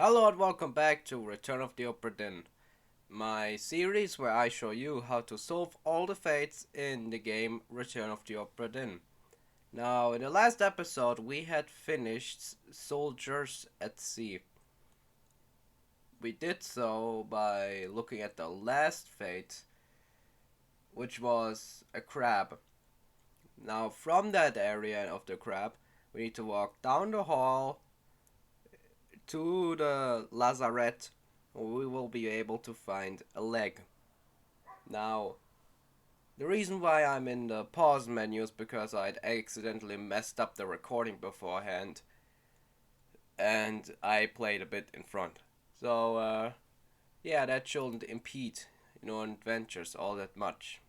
Hello and welcome back to Return of the Obra Dinn, my series where I show you how to solve all the fates in the game Return of the Obra Dinn. Now, in the last episode we had finished Soldiers at Sea. We did so by looking at the last fate, which was a crab. Now, from that area of the crab, we need to walk down the hall to the lazarette, we will be able to find a leg. Now, the reason why I'm in the pause menu is because I'd accidentally messed up the recording beforehand and I played a bit in front. So, yeah, that shouldn't impede adventures all that much.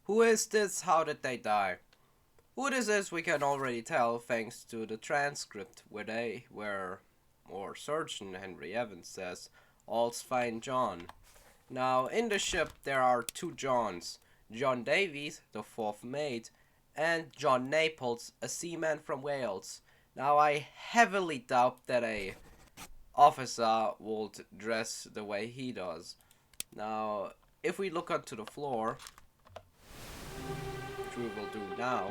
Who is this? How did they die? Who this is we can already tell thanks to the transcript where Surgeon Henry Evans says, "All's fine, John." Now, in the ship there are two Johns, John Davies, the fourth mate, and John Naples, a seaman from Wales. Now, I heavily doubt that a officer would dress the way he does. Now, if we look onto the floor, which we will do now,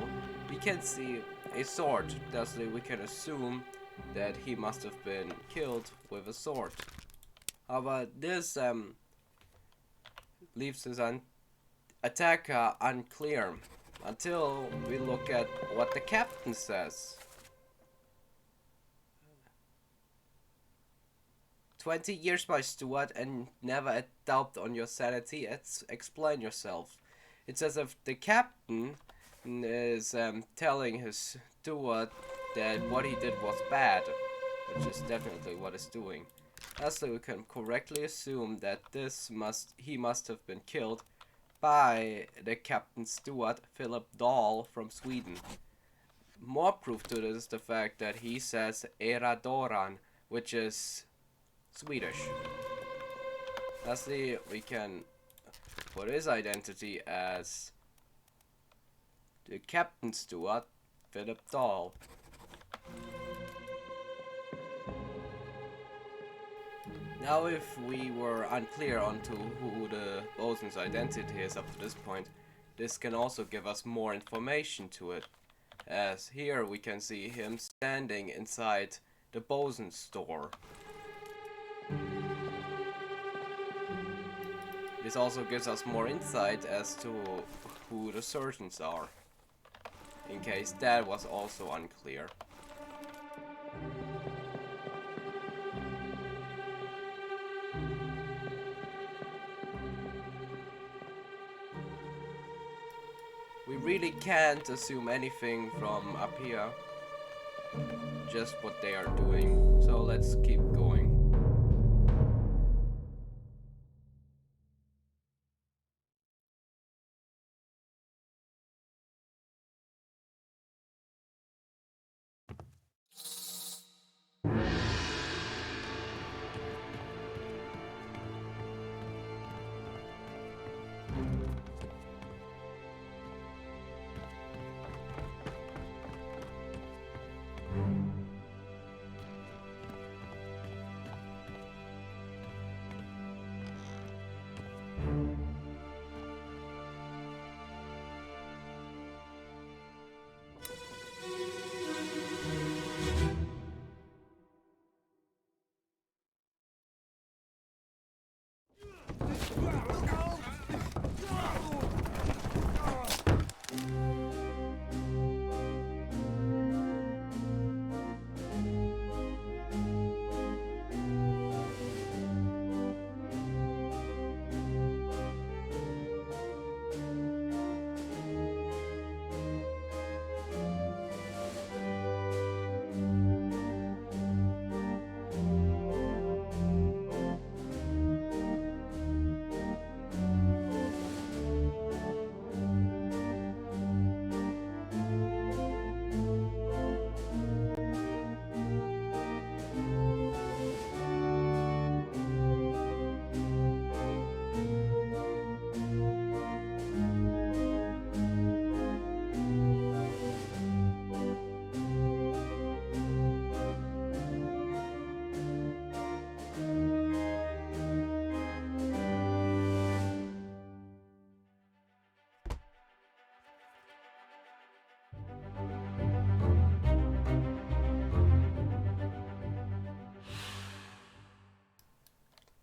we can see a sword. Thus, we can assume that he must have been killed with a sword. However, this leaves his attacker unclear until we look at what the captain says. 20 years, my steward, and never a doubt on your sanity. Explain yourself. It's as if the captain is telling his steward that what he did was bad, which is definitely what he's doing. Thusly, we can correctly assume that he must have been killed by the captain's steward, Philip Dahl from Sweden. More proof to this is the fact that he says Era Doran, which is Swedish. Lastly, we can put his identity as the captain's steward, Philip Dahl. Now, if we were unclear onto who the bosun's identity is up to this point, this can also give us more information to it, as here we can see him standing inside the bosun's store. This also gives us more insight as to who the surgeons are, in case that was also unclear. We really can't assume anything from up here, just what they are doing, so let's keep going.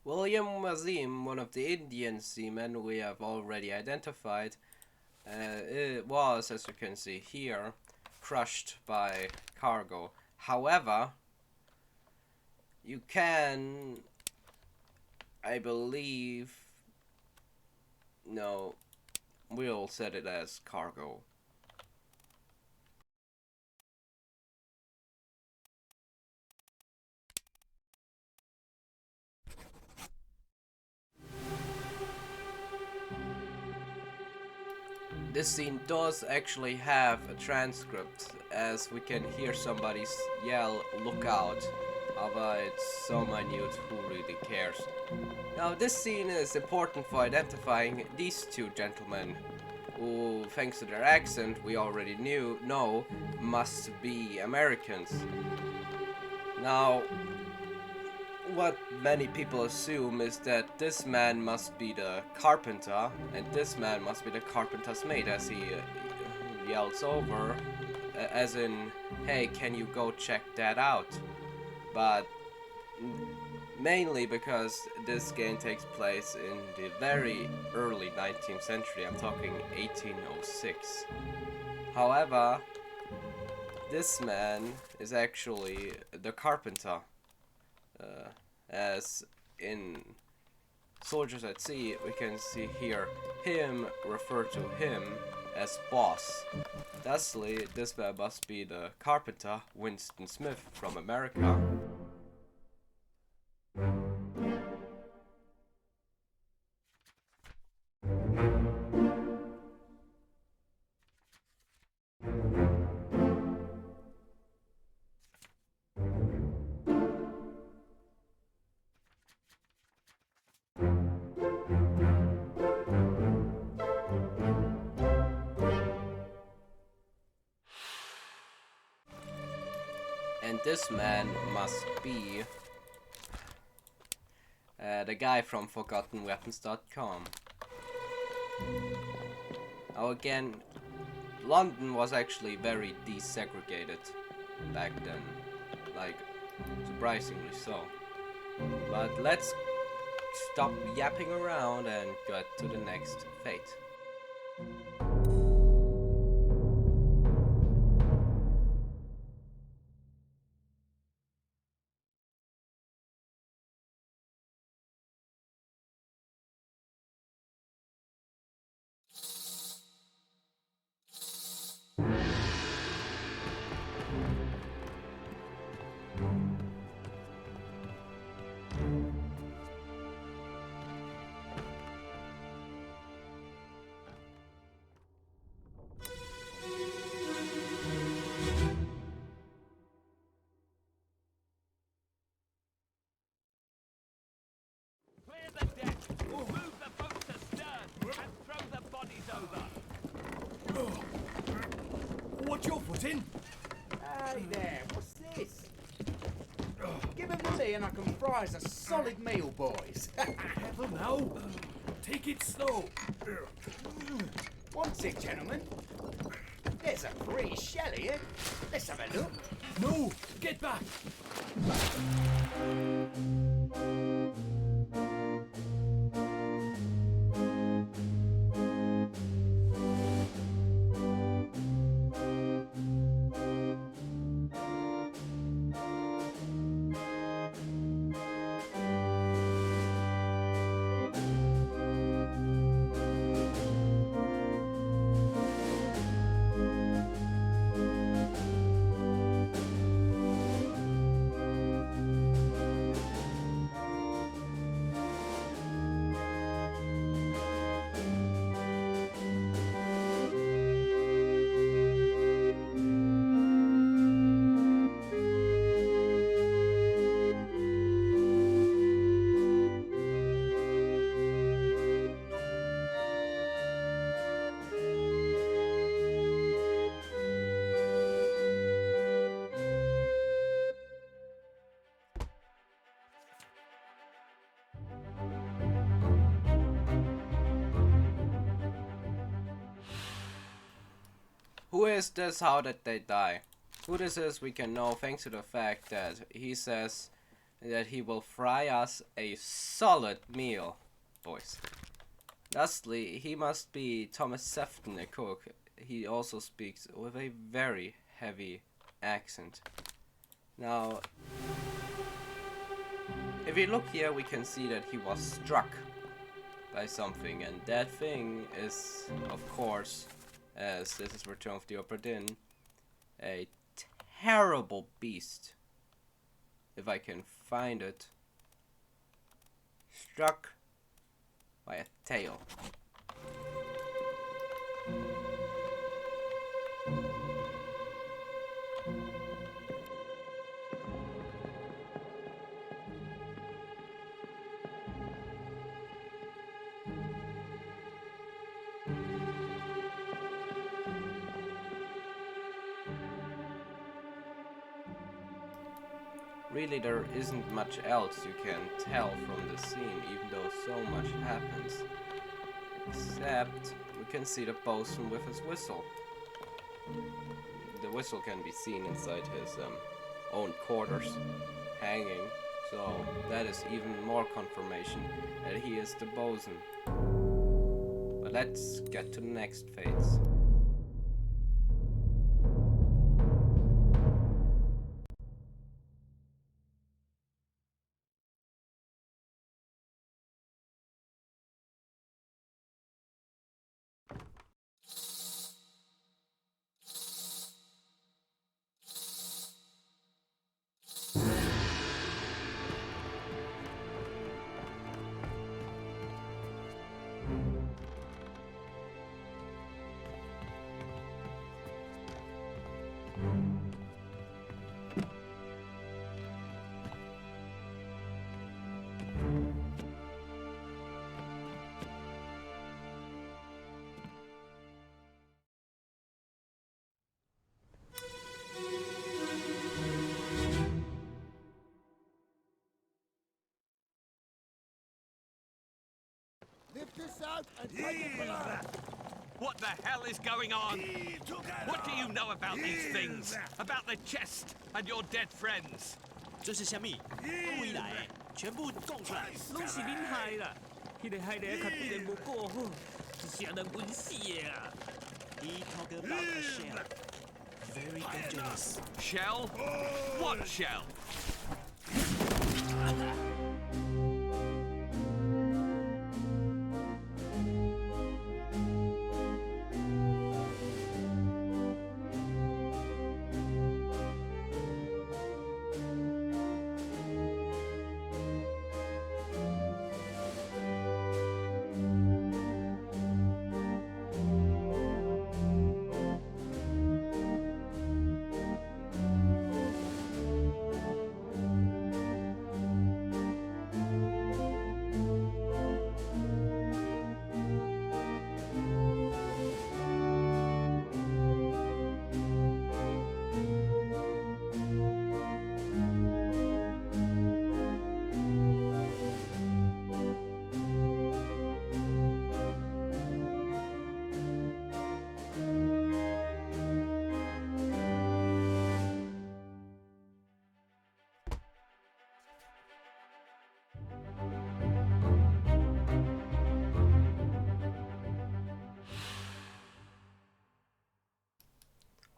William Wazim, one of the Indian seamen we have already identified, it was, as you can see here, crushed by cargo. However, you can, I believe, no, we'll set it as cargo. This scene does actually have a transcript, as we can hear somebody yell, "Look out!" However, it's so minute, who really cares? Now, this scene is important for identifying these two gentlemen, who, thanks to their accent, we already know must be Americans. Now, what many people assume is that this man must be the carpenter, and this man must be the carpenter's mate, as he yells over, as in, "Hey, can you go check that out?" But mainly because this game takes place in the very early 19th century, I'm talking 1806. However, this man is actually the carpenter. As in Soldiers at Sea, we can see here him refer to him as boss. Thusly, this man must be the carpenter Winston Smith from America. And this man must be the guy from ForgottenWeapons.com. Now again, London was actually very desegregated back then, like surprisingly so. But let's stop yapping around and get to the next fate. What's your foot in? Hey there, what's this? Give him to me and I can fry us a solid meal, boys. Heaven now. Take it slow. What's it, gentlemen? There's a free shell here. Let's have a look. No, get back. Who is this? How did they die? Who this is we can know thanks to the fact that he says that he will fry us a solid meal, boys. Lastly, he must be Thomas Sefton, the cook. He also speaks with a very heavy accent. Now, if we look here, we can see that he was struck by something, and that thing is, of course, as this is Return of the Obra Dinn, a terrible beast. If I can find it. Struck by a tail. Really, there isn't much else you can tell from the scene, even though so much happens. Except, we can see the bosun with his whistle. The whistle can be seen inside his own quarters, hanging, so that is even more confirmation that he is the bosun. But let's get to the next phase. Lift this out and take it below. What the hell is going on? What do you know about these things? About the chest and your dead friends? 这是虾米？我回来的，全部讲出来，拢是恁害啦！迄个害得较对人无过好，是啥人冤死的啊？He talk about a shell, very dangerous. Shell? What shell?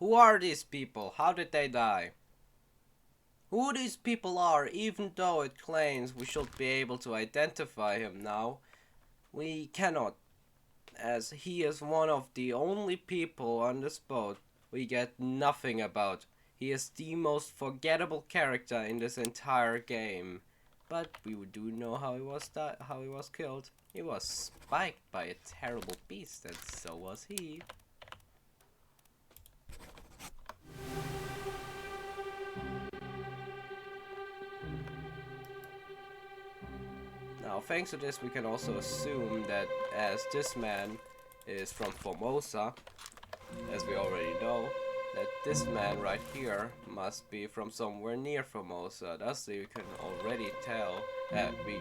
Who are these people? How did they die? Who these people are, even though it claims we should be able to identify him now, we cannot, as he is one of the only people on this boat we get nothing about. He is the most forgettable character in this entire game. But we do know how he was killed. He was spiked by a terrible beast, and so was he. Now, thanks to this, we can also assume that as this man is from Formosa, as we already know, that this man right here must be from somewhere near Formosa. Thus, you can already tell that we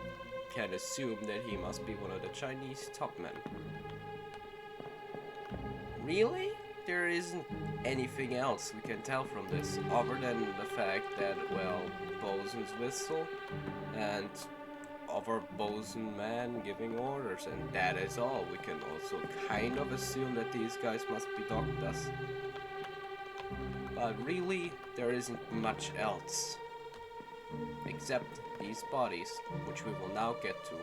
can assume that he must be one of the Chinese top men. Really? there isn't anything else we can tell from this other than the fact that, well, bosun's whistle and other bosun man giving orders, and that is all. We can also kind of assume that these guys must be doctors. But really, there isn't much else. Except these bodies, which we will now get to.